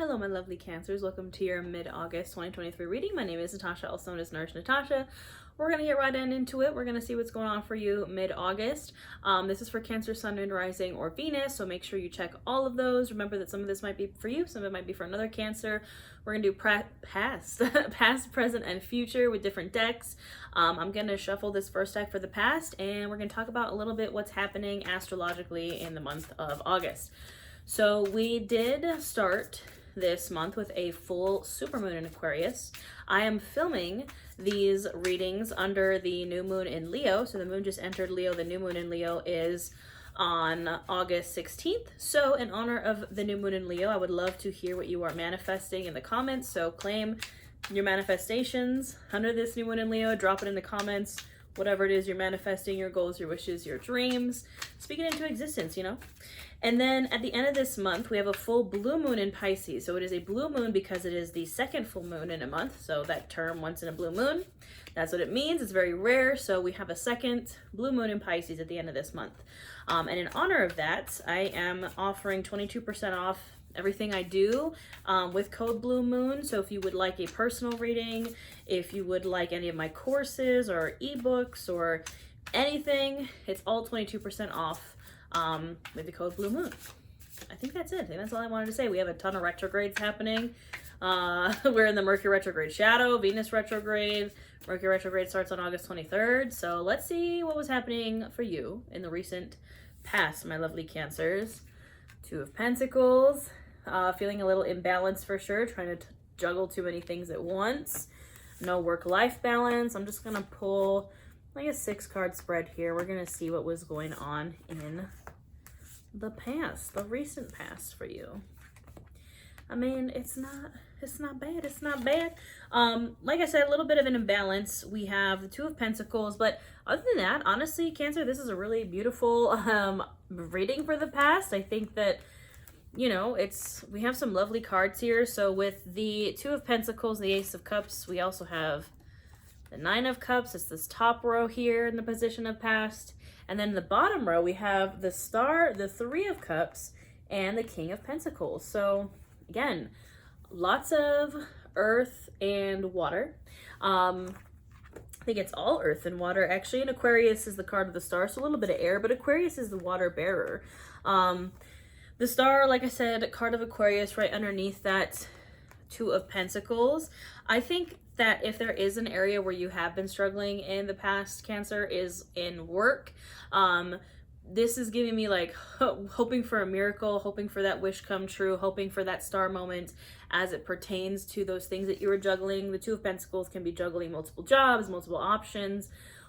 Hello, my lovely Cancers. Welcome to your mid-August 2023 reading. My name is Natasha, also known as Nurse Natasha. We're going to get right into it. We're going to see what's going on for you mid-August. This is for Cancer, Sun, Moon, Rising, or Venus, so make sure you check all of those. Remember that some of this might be for you, some of it might be for another Cancer. We're going to do past, present, and future with different decks. I'm going to shuffle this first deck for the past, and we're going to talk about a little bit what's happening astrologically in the month of August. So we did start this month with a full supermoon in Aquarius. I am filming these readings under the new moon in Leo. So the moon just entered Leo. The new moon in Leo is on August 16th. So in honor of the new moon in Leo, I would love to hear what you are manifesting in the comments. So claim your manifestations under this new moon in Leo. Drop it in the comments. Whatever it is you're manifesting, your goals, your wishes, your dreams. Speak it into existence, you know? And then at the end of this month, we have a full blue moon in Pisces. So it is a blue moon because it is the second full moon in a month. So that term, once in a blue moon, that's what it means. It's very rare. So we have a second blue moon in Pisces at the end of this month. And in honor of that, I am offering 22% off everything I do with code Blue Moon. So if you would like a personal reading, if you would like any of my courses or ebooks or anything, it's all 22% off with the code Blue Moon. I think that's it. I think that's all I wanted to say. We have a ton of retrogrades happening. We're in the Mercury retrograde shadow, Venus retrograde. Mercury retrograde starts on August 23rd. So let's see what was happening for you in the recent past, my lovely Cancers. Two of Pentacles. Feeling a little imbalanced for sure, trying to juggle too many things at once. No work-life balance. I'm just going to pull like a 6-card spread here. We're going to see what was going on in the past, the recent past for you. I mean, it's not bad. It's not bad. Like I said, a little bit of an imbalance. We have the Two of Pentacles, but other than that, honestly, Cancer, this is a really beautiful reading for the past. I think that, you know, we have some lovely cards here. So with the Two of Pentacles, the Ace of Cups, we also have the Nine of Cups. It's this top row here in the position of past. And then the bottom row, we have the Star, the Three of Cups, and the King of Pentacles. So again, lots of earth and water. I think it's all earth and water. Actually, in Aquarius is the card of the Star, so a little bit of air, but Aquarius is the water bearer. The Star, like I said, card of Aquarius right underneath that Two of Pentacles. I think that if there is an area where you have been struggling in the past, Cancer, is in work. This is giving me like hoping for a miracle, hoping for that wish come true, hoping for that star moment as it pertains to those things that you were juggling. The Two of Pentacles can be juggling multiple jobs, multiple options,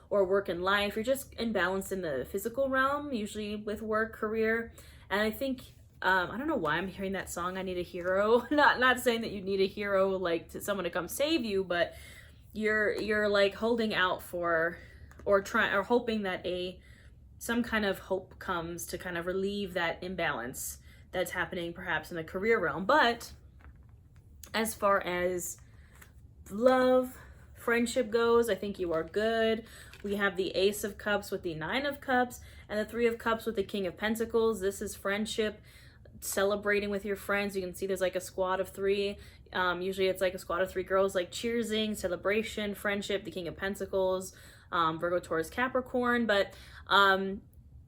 or work and life. You're just imbalanced in the physical realm, usually with work, career. And I think, I don't know why I'm hearing that song, I Need a Hero. Not saying that you need a hero, like to someone to come save you, but you're like holding out for, or hoping that some kind of hope comes to kind of relieve that imbalance that's happening perhaps in the career realm. But as far as love, friendship goes, I think you are good. We have the Ace of Cups with the Nine of Cups and the Three of Cups with the King of Pentacles. This is friendship, celebrating with your friends. You can see there's like a squad of three. Usually it's like a squad of three girls, like cheersing, celebration, friendship, the King of Pentacles, Virgo, Taurus, Capricorn. But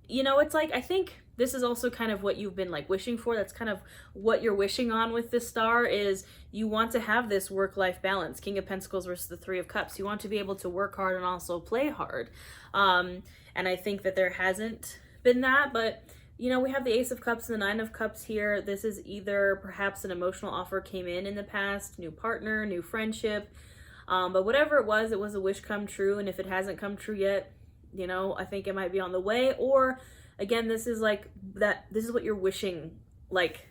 you know, it's like, I think this is also kind of what you've been like wishing for. That's kind of what you're wishing on with this Star, is you want to have this work-life balance. King of Pentacles versus the Three of Cups. You want to be able to work hard and also play hard. And I think that there hasn't been that, but you know, we have the Ace of Cups and the Nine of Cups here. This is either perhaps an emotional offer came in the past, new partner, new friendship, but whatever it was a wish come true. And if it hasn't come true yet, you know, I think it might be on the way. Or again, this is like that, this is what you're wishing, like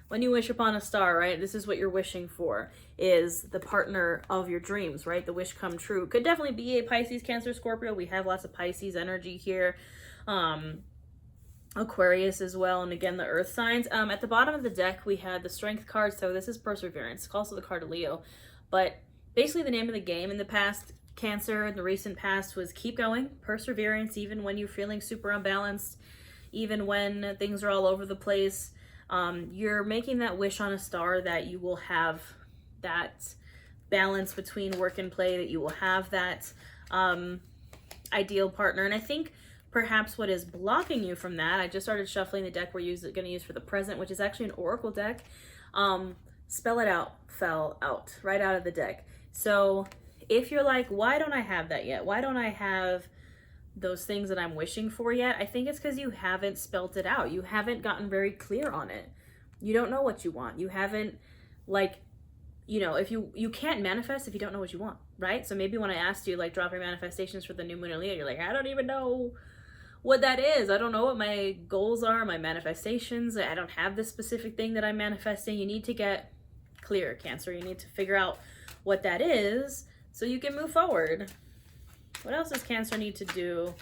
when you wish upon a star, right? This is what you're wishing for, is the partner of your dreams, right? The wish come true. Could definitely be a Pisces, Cancer, Scorpio. We have lots of Pisces energy here. Aquarius as well, and again the earth signs. At the bottom of the deck we had the Strength card, so this is perseverance. It's also the card of Leo, but basically the name of the game in the past, Cancer, in the recent past, was keep going, perseverance, even when you're feeling super unbalanced, even when things are all over the place. You're making that wish on a star that you will have that balance between work and play, that you will have that ideal partner. And I think perhaps what is blocking you from that, I just started shuffling the deck we're going to use for the present, which is actually an oracle deck. Spell It Out fell out right out of the deck. So if you're like, why don't I have that yet? Why don't I have those things that I'm wishing for yet? I think it's because you haven't spelt it out. You haven't gotten very clear on it. You don't know what you want. You haven't, like, you know, if you can't manifest if you don't know what you want, right? So maybe when I asked you, like, drop your manifestations for the new moon in Leo, you're like, I don't even know what that is. I don't know what my goals are, my manifestations. I don't have this specific thing that I'm manifesting. You need to get clear, Cancer. You need to figure out what that is so you can move forward. What else does Cancer need to do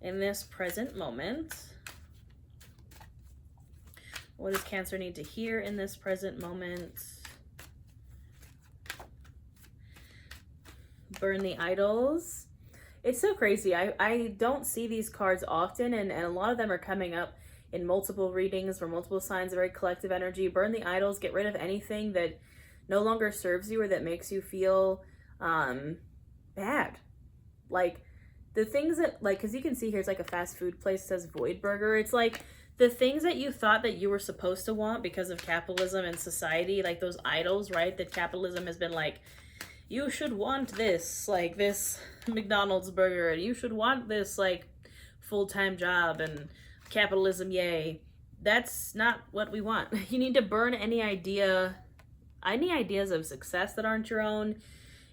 in this present moment? What does Cancer need to hear in this present moment? Burn the idols. It's so crazy. I don't see these cards often, and a lot of them are coming up in multiple readings for multiple signs, a very collective energy. Burn the idols. Get rid of anything that no longer serves you or that makes you feel bad. Like the things that, like, because you can see here it's like a fast food place, it says Void Burger. It's like the things that you thought that you were supposed to want because of capitalism and society, like those idols, right? That capitalism has been like, you should want this, like this McDonald's burger, and you should want this like full-time job, and capitalism, yay. That's not what we want. You need to burn any ideas of success that aren't your own,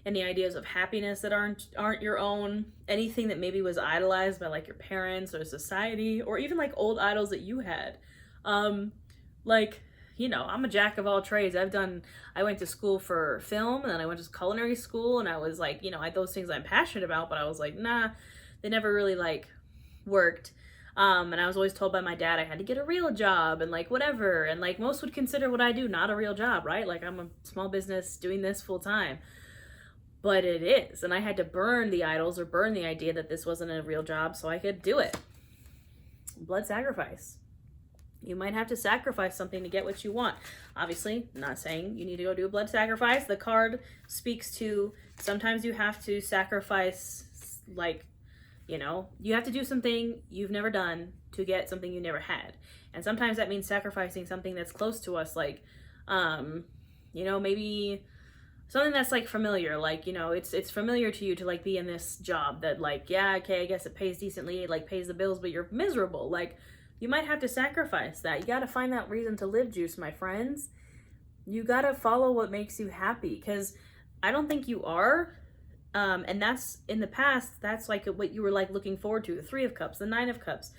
any ideas of happiness that aren't your own, anything that maybe was idolized by like your parents or society, or even like old idols that you had. Like, you know, I'm a jack of all trades. I went to school for film, and then I went to culinary school, and I was like, you know, those things I'm passionate about, but I was like, nah, they never really like worked. And I was always told by my dad I had to get a real job and like whatever. And like most would consider what I do not a real job, right? Like I'm a small business doing this full time. But it is. And I had to burn the idols or burn the idea that this wasn't a real job so I could do it. Blood sacrifice. You might have to sacrifice something to get what you want. Obviously, I'm not saying you need to go do a blood sacrifice. The card speaks to sometimes you have to sacrifice, like, you know, you have to do something you've never done to get something you never had. And sometimes that means sacrificing something that's close to us, like, you know, maybe something that's like familiar, like, you know, it's familiar to you to like be in this job that like, yeah, okay, I guess it pays decently, it like pays the bills, but you're miserable. Like, you might have to sacrifice that. You got to find that reason to live, juice, my friends. You got to follow what makes you happy, because I don't think you are. And that's in the past, that's like what you were like looking forward to. The 3 of Cups, the 9 of Cups,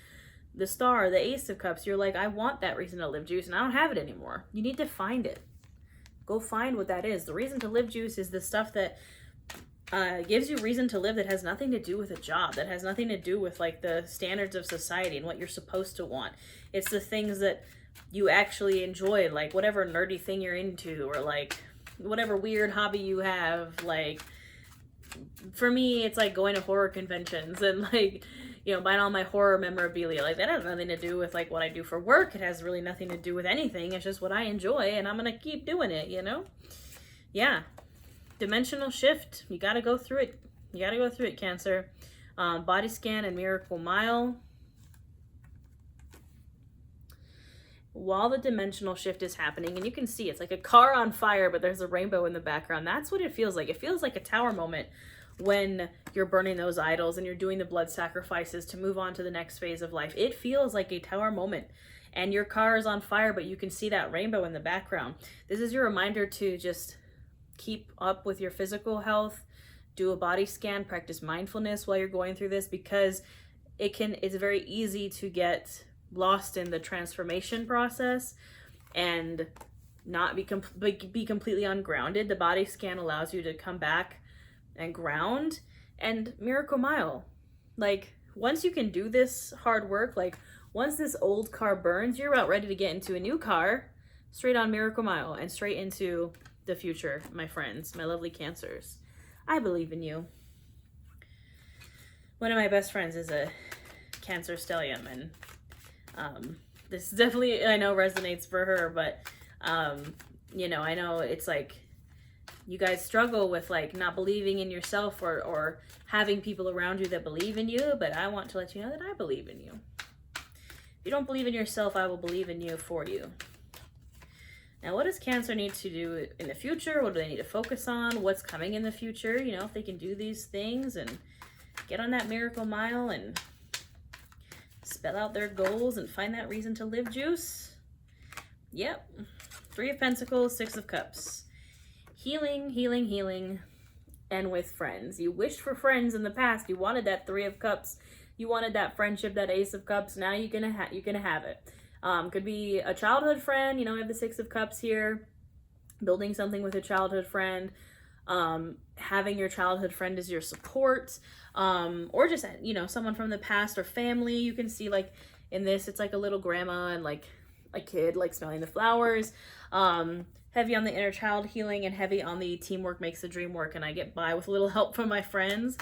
the Star, the Ace of Cups. You're like, I want that reason to live, juice, and I don't have it anymore. You need to find it. Go find what that is. The reason to live, juice, is the stuff that gives you reason to live, that has nothing to do with a job, that has nothing to do with like the standards of society and what you're supposed to want. It's the things that you actually enjoy, like whatever nerdy thing you're into, or like whatever weird hobby you have. Like for me, it's like going to horror conventions and like, you know, buying all my horror memorabilia. Like that has nothing to do with like what I do for work. It has really nothing to do with anything. It's just what I enjoy, and I'm gonna keep doing it, you know? Yeah. Dimensional shift. You got to go through it. You got to go through it, Cancer. Body scan and Miracle Mile. While the dimensional shift is happening, and you can see it's like a car on fire, but there's a rainbow in the background. That's what it feels like. It feels like a tower moment when you're burning those idols and you're doing the blood sacrifices to move on to the next phase of life. It feels like a tower moment, and your car is on fire, but you can see that rainbow in the background. This is your reminder to just keep up with your physical health, do a body scan, practice mindfulness while you're going through this, because it's very easy to get lost in the transformation process and not be completely ungrounded. The body scan allows you to come back and ground. And Miracle Mile, like once you can do this hard work, like once this old car burns, you're about ready to get into a new car, straight on Miracle Mile and straight into the future, my friends, my lovely Cancers. I believe in you. One of my best friends is a Cancer stellium, and this definitely, I know, resonates for her, but you know, I know it's like you guys struggle with like not believing in yourself or having people around you that believe in you, but I want to let you know that I believe in you. If you don't believe in yourself, I will believe in you for you. Now, what does Cancer need to do in the future? What do they need to focus on? What's coming in the future? You know, if they can do these things and get on that miracle mile and spell out their goals and find that reason to live juice. Yep. 3 of Pentacles, 6 of Cups. Healing, healing, healing, and with friends. You wished for friends in the past. You wanted that 3 of Cups. You wanted that friendship, that Ace of Cups. Now you're gonna have it. Could be a childhood friend. You know, I have the 6 of Cups here. Building something with a childhood friend. Having your childhood friend as your support. Or just, you know, someone from the past or family. You can see, like, in this, it's like a little grandma and, like, a kid, like, smelling the flowers. Heavy on the inner child healing and heavy on the teamwork makes the dream work, and I get by with a little help from my friends.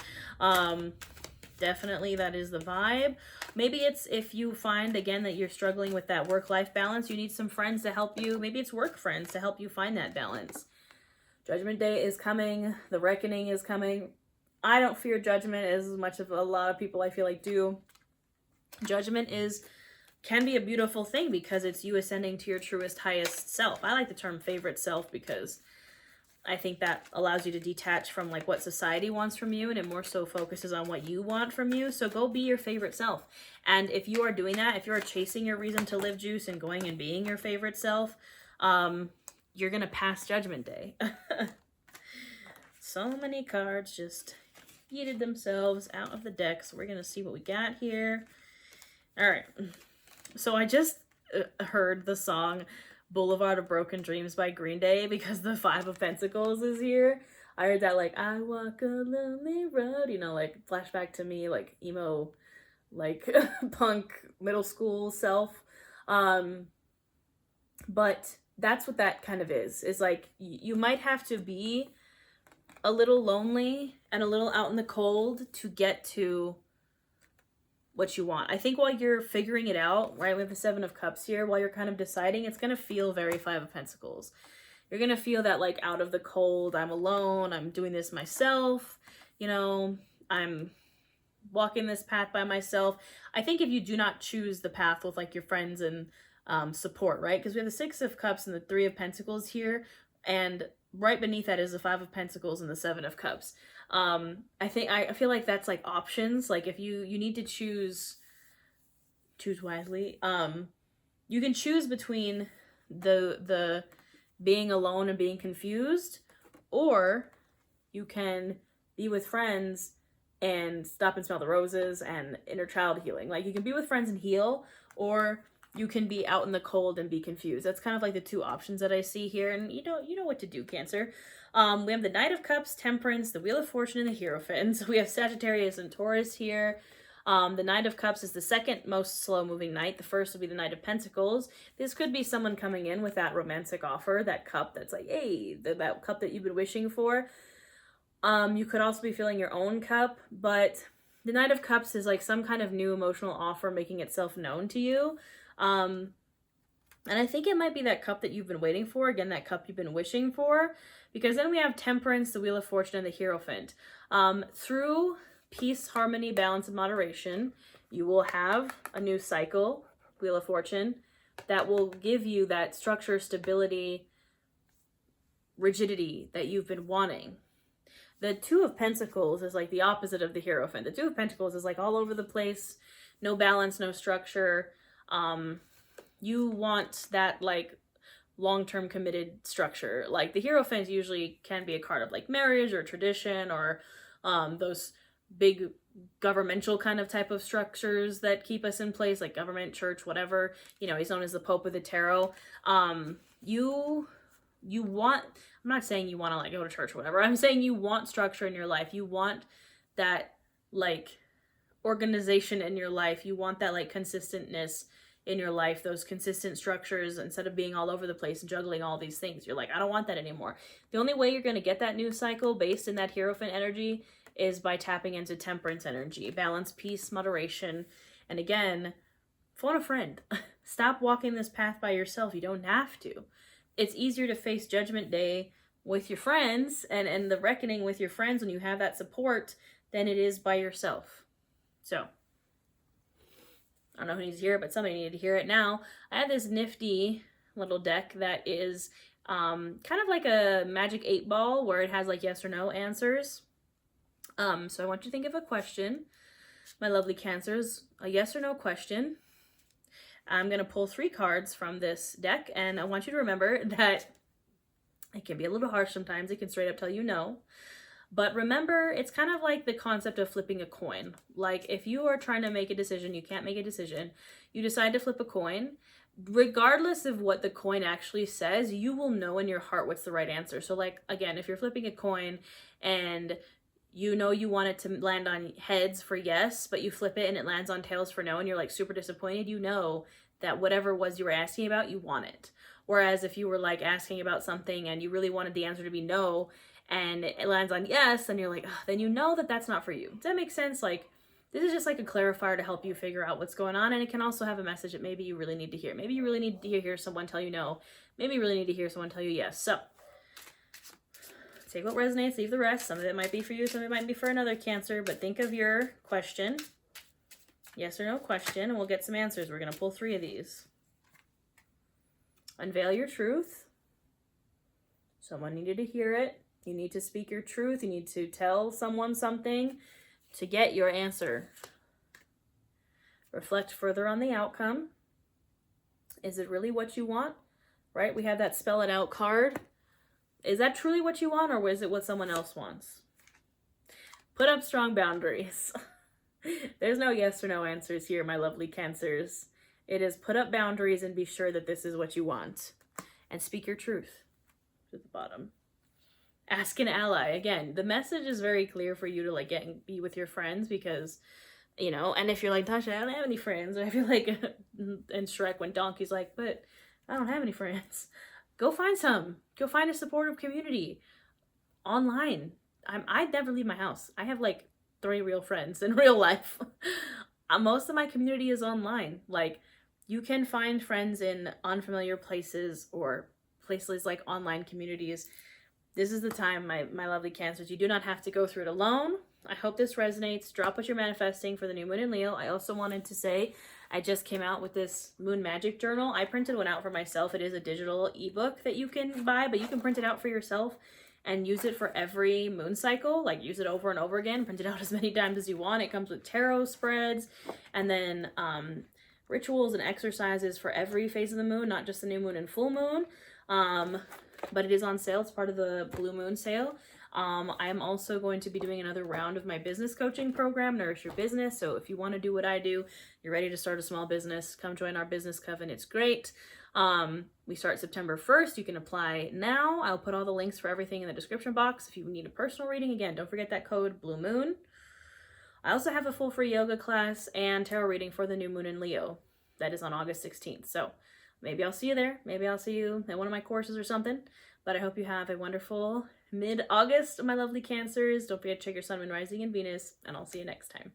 Definitely that is the vibe. Maybe it's if you find, again, that you're struggling with that work-life balance, you need some friends to help you. Maybe it's work friends to help you find that balance. Judgment Day is coming. The reckoning is coming. I don't fear judgment as much as a lot of people I feel like do. Judgment can be a beautiful thing because it's you ascending to your truest, highest self. I like the term favorite self because I think that allows you to detach from like what society wants from you, and it more so focuses on what you want from you. So go be your favorite self. And if you are doing that, if you are chasing your reason to live juice and going and being your favorite self, you're going to pass Judgment Day. So many cards just yeeted themselves out of the deck. So we're going to see what we got here. All right. So I just heard the song Boulevard of Broken Dreams by Green Day because the 5 of Pentacles is here. I heard that, like, I walk a lonely road, you know, like, flashback to me, like, emo, like, punk middle school self. But that's what that kind of is like, you might have to be a little lonely and a little out in the cold to get to what you want. I think while you're figuring it out, right, with the 7 of Cups here, while you're kind of deciding, it's going to feel very 5 of Pentacles. You're going to feel that, like, out of the cold, I'm alone, I'm doing this myself, you know, I'm walking this path by myself. I think if you do not choose the path with, like, your friends and support, right, because we have the 6 of Cups and the 3 of Pentacles here, and right beneath that is the 5 of Pentacles and the 7 of Cups. I feel like that's like options. Like if you need to choose wisely. You can choose between the being alone and being confused, or you can be with friends and stop and smell the roses and inner child healing. Like you can be with friends and heal, or you can be out in the cold and be confused. That's kind of like the 2 options that I see here. And you know what to do, Cancer. We have the Knight of Cups, Temperance, the Wheel of Fortune, and the Hierophant. So we have Sagittarius and Taurus here. The Knight of Cups is the second most slow-moving knight. The first would be the Knight of Pentacles. This could be someone coming in with that romantic offer, that cup that's like, hey, that cup that you've been wishing for. You could also be filling your own cup, but the Knight of Cups is like some kind of new emotional offer making itself known to you. And I think it might be that cup that you've been waiting for, again, that cup you've been wishing for, because then we have Temperance, the Wheel of Fortune, and the Hierophant. Through peace, harmony, balance, and moderation, you will have a new cycle, Wheel of Fortune, that will give you that structure, stability, rigidity that you've been wanting. The 2 of Pentacles is like the opposite of the Hierophant. The 2 of Pentacles is like all over the place, no balance, no structure. You want that like long-term committed structure. Like the Hierophant usually can be a card of like marriage or tradition or those big governmental kind of type of structures that keep us in place, like government, church, whatever. You know, he's known as the Pope of the Tarot. You want, I'm not saying you want to like go to church or whatever. I'm saying you want structure in your life. You want that like organization in your life. You want that like consistentness in your life, those consistent structures, instead of being all over the place and juggling all these things. You're like, I don't want that anymore. The only way you're going to get that new cycle based in that Hierophant energy is by tapping into Temperance energy, balance, peace, moderation, and again, phone a friend. Stop walking this path by yourself. You don't have to. It's easier to face Judgment Day with your friends and the reckoning with your friends when you have that support than it is by yourself. So, I don't know who needs to hear it, but somebody needed to hear it now. I had this nifty little deck that is kind of like a magic 8-ball where it has like yes or no answers. So I want you to think of a question, my lovely Cancers, a yes or no question. I'm going to pull 3 cards from this deck, and I want you to remember that it can be a little harsh sometimes. It can straight up tell you no. But remember, it's kind of like the concept of flipping a coin. Like if you are trying to make a decision, you can't make a decision, you decide to flip a coin, regardless of what the coin actually says, you will know in your heart what's the right answer. So like, again, if you're flipping a coin and you know you want it to land on heads for yes, but you flip it and it lands on tails for no, and you're like super disappointed, you know that whatever it was you were asking about, you want it. Whereas if you were like asking about something and you really wanted the answer to be no, and it lands on yes, then you're like, then you know that that's not for you. Does that make sense? Like, this is just like a clarifier to help you figure out what's going on, and it can also have a message that maybe you really need to hear. Maybe you really need to hear someone tell you no. Maybe you really need to hear someone tell you yes. So, take what resonates, leave the rest. Some of it might be for you, some of it might be for another Cancer, but think of your question. Yes or no question, and we'll get some answers. We're going to pull 3 of these. Unveil your truth. Someone needed to hear it. You need to speak your truth. You need to tell someone something to get your answer. Reflect further on the outcome. Is it really what you want? Right? We have that spell it out card. Is that truly what you want, or is it what someone else wants? Put up strong boundaries. There's no yes or no answers here, my lovely Cancers. It is put up boundaries and be sure that this is what you want. And speak your truth to the bottom. Ask an ally. Again, the message is very clear for you to like get and be with your friends because, you know, and if you're like, Tasha, I don't have any friends, or if you're like in Shrek when Donkey's like, but I don't have any friends. Go find some. Go find a supportive community online. I never leave my house. I have like 3 real friends in real life. Most of my community is online. Like, you can find friends in unfamiliar places or places like online communities. This is the time, my lovely Cancers. You do not have to go through it alone. I hope this resonates. Drop what you're manifesting for the new moon in Leo. I also wanted to say, I just came out with this Moon Magic Journal. I printed one out for myself. It is a digital ebook that you can buy, but you can print it out for yourself and use it for every moon cycle. Like, use it over and over again. Print it out as many times as you want. It comes with tarot spreads and then rituals and exercises for every phase of the moon, not just the new moon and full moon. But it is on sale. It's part of the Blue Moon sale. I am also going to be doing another round of my business coaching program, Nourish Your Business. So if you want to do what I do, you're ready to start a small business, come join our business coven. It's great. We start September 1st. You can apply now. I'll put all the links for everything in the description box. If you need a personal reading, again, don't forget that code Blue Moon. I also have a full free yoga class and tarot reading for the new moon in Leo. That is on August 16th. So maybe I'll see you there. Maybe I'll see you at one of my courses or something. But I hope you have a wonderful mid-August, my lovely Cancers. Don't forget to check your Sun, Moon, Rising, and Venus, and I'll see you next time.